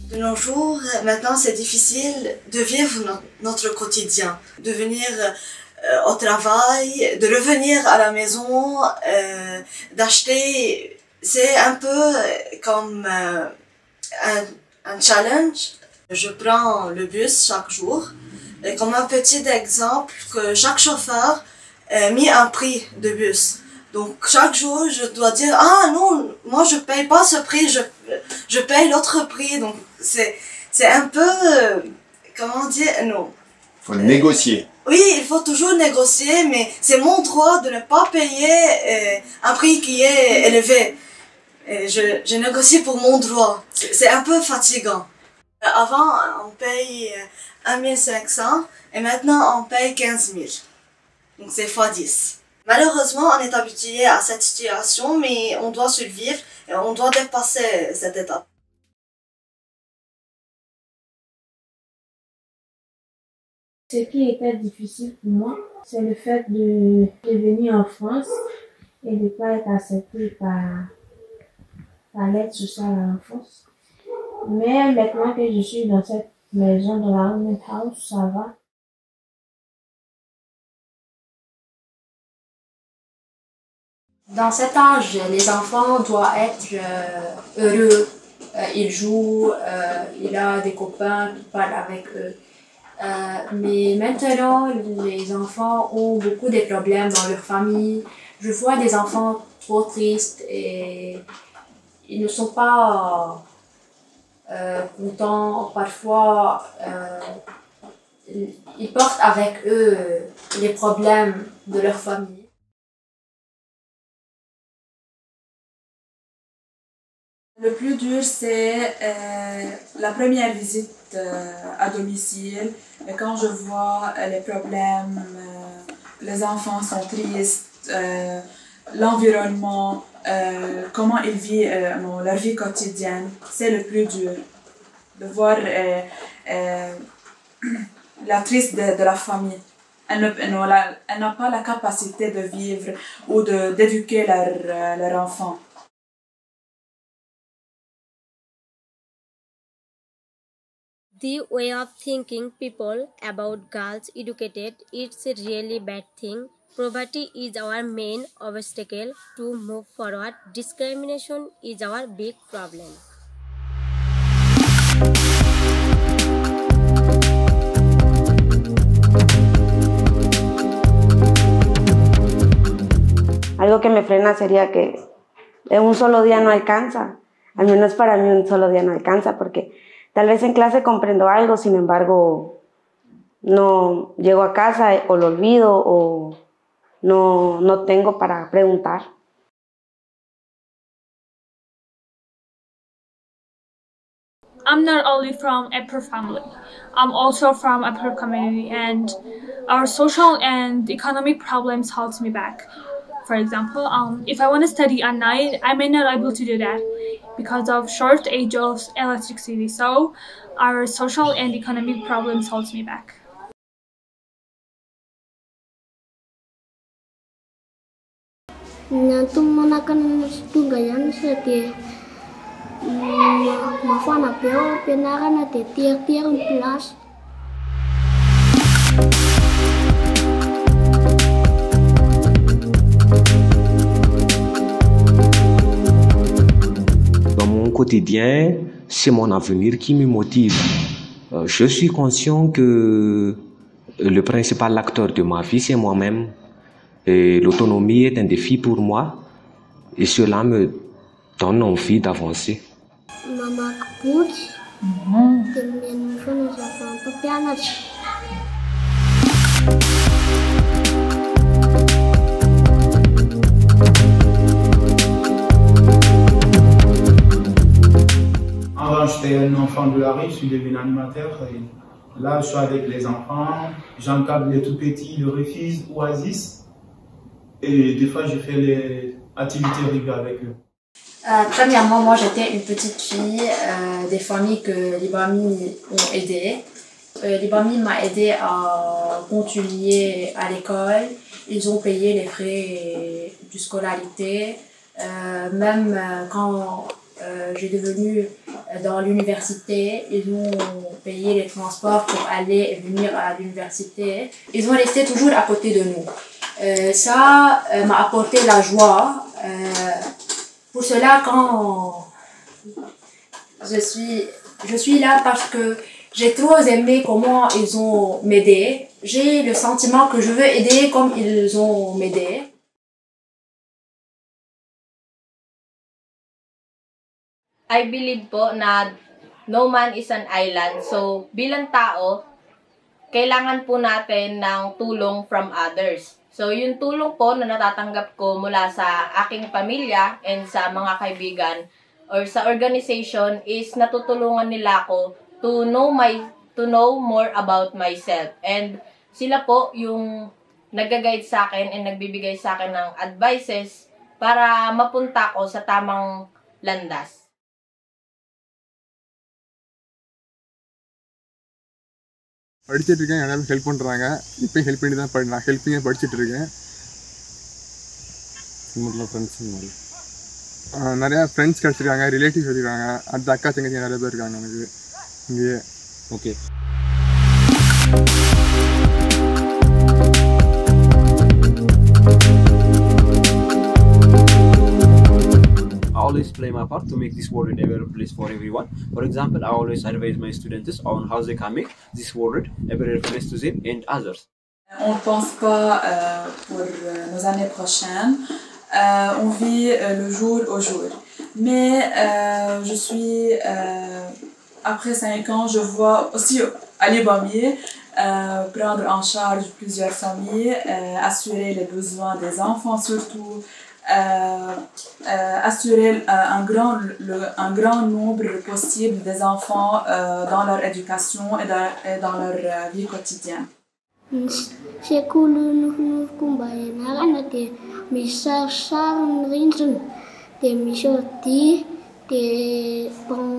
De nos jours, maintenant c'est difficile de vivre notre quotidien, de venir au travail, de revenir à la maison, d'acheter. C'est un peu comme un challenge. Je prends le bus chaque jour. Et comme un petit exemple, que chaque chauffeur a mis un prix de bus. Donc chaque jour, je dois dire, ah non, moi je paye pas ce prix, je paye l'autre prix. Donc c'est un peu, comment dire, non. Faut négocier. Oui, il faut toujours négocier, mais c'est mon droit de ne pas payer un prix qui est élevé. Et je négocie pour mon droit. C'est un peu fatigant. Avant, on paye 1500 et maintenant on paye 15 000. Donc c'est x10. Malheureusement, on est habitué à cette situation, mais on doit survivre et on doit dépasser cette étape. Ce qui était difficile pour moi, c'est le fait de venir en France et de ne pas être accepté par l'aide sociale à l'enfance. Mais maintenant que je suis dans cette maison, dans la Women's House, ça va. Dans cet âge, les enfants doivent être heureux. Ils jouent, il a des copains qui parlent avec eux. Mais maintenant, les enfants ont beaucoup de problèmes dans leur famille. Je vois des enfants trop tristes et ils ne sont pas contents. Parfois, ils portent avec eux les problèmes de leur famille. Le plus dur, c'est la première visite à domicile. Et quand je vois les problèmes, les enfants sont tristes, l'environnement, comment ils vivent leur vie quotidienne, c'est le plus dur. De voir la triste de la famille. Elle n'a pas la capacité de vivre ou d'éduquer leur enfant. The way of thinking people about girls educated, it's a really bad thing. Poverty is our main obstacle to move forward. Discrimination is our big problem. Algo que me frena sería que un solo día no alcanza. Al menos para mí un solo día no alcanza porque tal vez en clase comprendo algo, sin embargo, no llego a casa o lo olvido o no tengo para preguntar. I'm not only from a poor family, I'm also from a poor community, and our social and economic problems hold me back. For example, if I want to study at night, I may not be able to do that because of short age of electricity. So our social and economic problems hold me back. Nyantung manakan tunggayan setiap mafana peo penakan ate tiak plus. Quotidien, c'est mon avenir qui me motive. Je suis conscient que le principal acteur de ma vie, c'est moi-même. Et l'autonomie est un défi pour moi. Et cela me donne envie d'avancer. Mama coach, Avant, j'étais un enfant de la rue, je suis devenu animateur. Et là, je suis avec les enfants, j'encadre les tout petits, le refuge, Oasis. Et des fois, je fais les activités rugby avec eux. Premièrement, moi j'étais une petite fille des familles que les mamies ont aidées. l'Ibami m'a aidé à continuer à l'école. Ils ont payé les frais de scolarité. Même quand j'ai devenu dans l'université, ils ont payé les transports pour aller et venir à l'université. Ils ont resté toujours à côté de nous. Ça m'a apporté la joie. Pour cela, quand je suis là parce que j'ai trop aimé comment ils ont m'aidé. J'ai le sentiment que je veux aider comme ils ont m'aidé. I believe po na no man is an island. So, bilang tao, kailangan po natin ng tulong from others. So, yung tulong po na natatanggap ko mula sa aking pamilya and sa mga kaibigan or sa organization is natutulungan nila ako to know more about myself. And sila po yung nag-guide sa akin and nagbibigay sa akin ng advices para mapunta ko sa tamang landas. படிச்சிட்டு இருக்கேன், நிறைய பேர் ஹெல்ப் பண்ணுறாங்க. இப்போயும் ஹெல்ப் பண்ணி தான் நான் ஹெல்ப்பிங்காக படிச்சுட்டு இருக்கேன். நிறையா ஃப்ரெண்ட்ஸ் கிடச்சிருக்காங்க, ரிலேட்டிவ்ஸ் வச்சுருக்காங்க, அடுத்த அக்கா தங்கச்சி நிறைய பேர் இருக்காங்க எனக்கு இங்கேயே. Okay. I always play my part to make this world a better place for everyone. For example, I always advise my students on how they can make this world a better place to them and others. On ne pense pas pour nos années prochaines. On vit le jour au jour. Mais je suis, après 5 ans, je vois aussi à l'Ibami prendre en charge plusieurs familles, assurer les besoins des enfants surtout. Assurer un grand nombre possible des enfants dans leur éducation et dans leur vie quotidienne. Bon,